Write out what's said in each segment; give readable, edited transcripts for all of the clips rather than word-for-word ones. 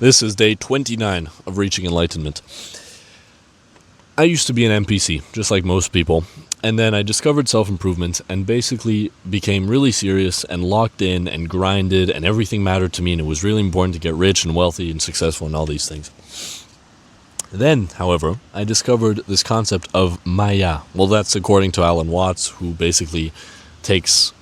This is day 29 of Reaching Enlightenment. I used to be an NPC, just like most people, and then I discovered self-improvement and basically became really serious and locked in and grinded, and everything mattered to me, and it was really important to get rich and wealthy and successful and all these things. Then, however, I discovered this concept of Maya. Well, that's according to Alan Watts, who basically takes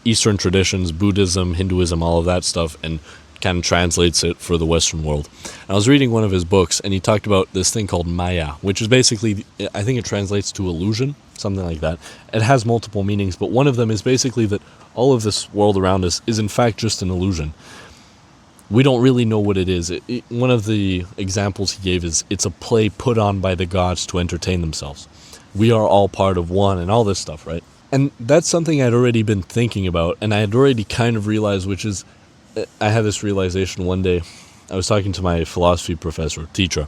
Eastern traditions, Buddhism, Hinduism, all of that stuff, and kind of translates it for the Western world. And I was reading one of his books, and he talked about this thing called Maya, which is basically, I think it translates to illusion, something like that. It has multiple meanings, but one of them is basically that all of this world around us is in fact just an illusion. We don't really know what it is. One of the examples he gave is it's a play put on by the gods to entertain themselves. We are all part of one and all this stuff, right? And that's something I'd already been thinking about, and I had already kind of realized, which is, I had this realization one day. I was talking to my philosophy teacher,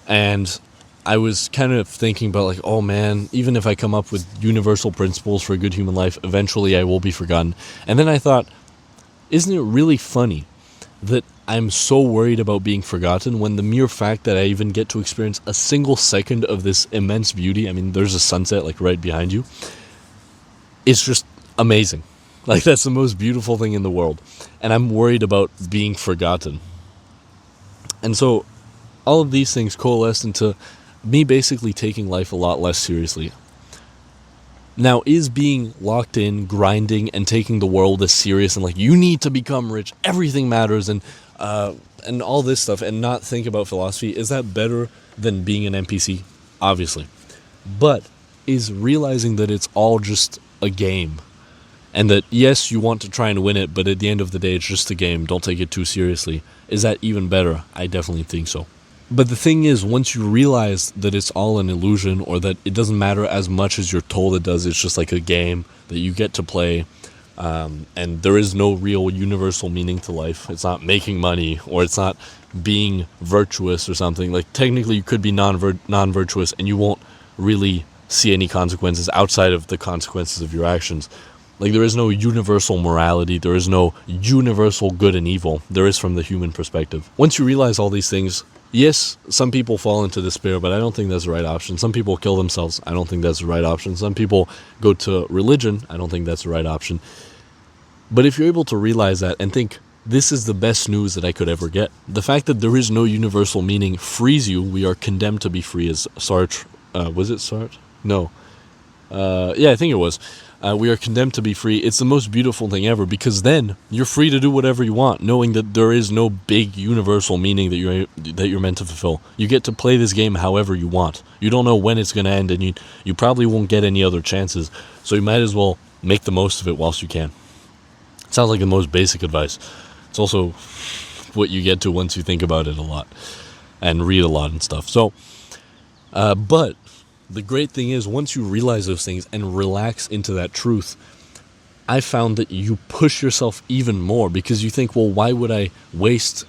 and I was kind of thinking about like, oh man, even if I come up with universal principles for a good human life, eventually I will be forgotten. And then I thought, isn't it really funny that I'm so worried about being forgotten when the mere fact that I even get to experience a single second of this immense beauty, I mean, there's a sunset like right behind you, it's just amazing. Like, that's the most beautiful thing in the world. And I'm worried about being forgotten. And so all of these things coalesced into me basically taking life a lot less seriously. Now, is being locked in, grinding, and taking the world as serious and like, you need to become rich, everything matters, and all this stuff, and not think about philosophy, is that better than being an NPC? Obviously. But is realizing that it's all just a game, and that, yes, you want to try and win it, but at the end of the day, it's just a game. Don't take it too seriously. Is that even better? I definitely think so. But the thing is, once you realize that it's all an illusion, or that it doesn't matter as much as you're told it does, it's just like a game that you get to play, and there is no real universal meaning to life. It's not making money, or it's not being virtuous or something. Like, technically, you could be non-virtuous, and you won't really see any consequences outside of the consequences of your actions. Like, there is no universal morality, there is no universal good and evil. There is from the human perspective. Once you realize all these things, yes, some people fall into despair, but I don't think that's the right option. Some people kill themselves. I don't think that's the right option. Some people go to religion. I don't think that's the right option. But if you're able to realize that and think, this is the best news that I could ever get. The fact that there is no universal meaning frees you. We are condemned to be free, as Sartre, was it Sartre? No. Yeah, I think it was. We are condemned to be free. It's the most beautiful thing ever, because then you're free to do whatever you want, knowing that there is no big universal meaning that you're meant to fulfill. You get to play this game however you want. You don't know when it's going to end, and you probably won't get any other chances, so you might as well make the most of it whilst you can. It sounds like the most basic advice. It's also what you get to once you think about it a lot and read a lot and stuff. So, but the great thing is, once you realize those things and relax into that truth, I found that you push yourself even more, because you think, well, why would I waste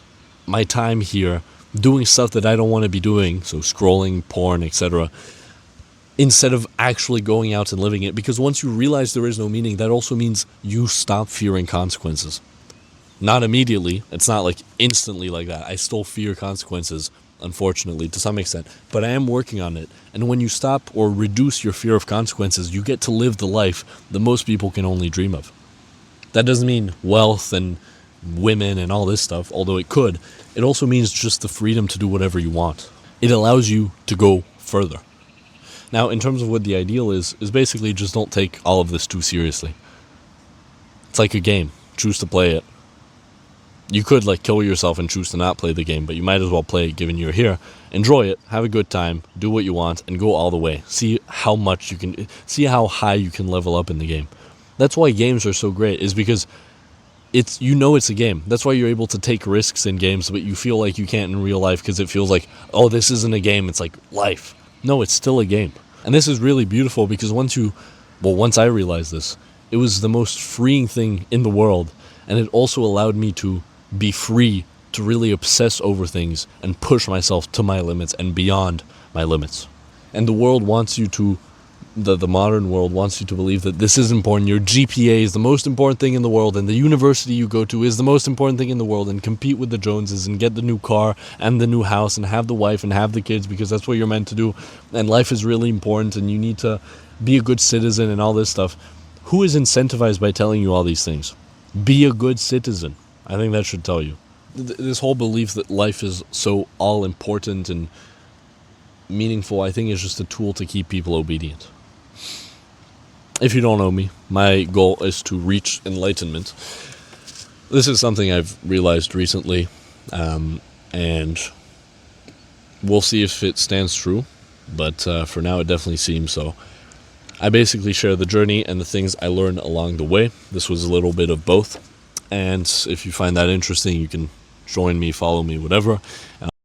my time here doing stuff that I don't want to be doing, so scrolling, porn, etc., instead of actually going out and living it? Because once you realize there is no meaning, that also means you stop fearing consequences. Not immediately. It's not like instantly like that. I still fear consequences, unfortunately, to some extent, but I am working on it. And when you stop or reduce your fear of consequences, you get to live the life that most people can only dream of. That doesn't mean wealth and women and all this stuff, although it could. It also means just the freedom to do whatever you want. It allows you to go further. Now, in terms of what the ideal is basically just don't take all of this too seriously. It's like a game. Choose to play it. You could like kill yourself and choose to not play the game, but you might as well play it given you're here. Enjoy it, have a good time, do what you want, and go all the way. See how high you can level up in the game. That's why games are so great, is because it's a game. That's why you're able to take risks in games, but you feel like you can't in real life, because it feels like, oh, this isn't a game, it's like life. No, it's still a game. And this is really beautiful, because once I realized this, it was the most freeing thing in the world, and it also allowed me to be free to really obsess over things and push myself to my limits and beyond my limits. And the world wants you to the modern world wants you to believe that this is important. Your GPA is the most important thing in the world, and the university you go to is the most important thing in the world, and compete with the Joneses and get the new car and the new house and have the wife and have the kids because that's what you're meant to do, and life is really important and you need to be a good citizen and all this stuff. Who is incentivized by telling you all these things? Be a good citizen. I think that should tell you. This whole belief that life is so all important and meaningful, I think, is just a tool to keep people obedient. If you don't know me, my goal is to reach enlightenment. This is something I've realized recently, and we'll see if it stands true, but for now it definitely seems so. I basically share the journey and the things I learned along the way. This was a little bit of both, and if you find that interesting, you can join me, follow me, whatever.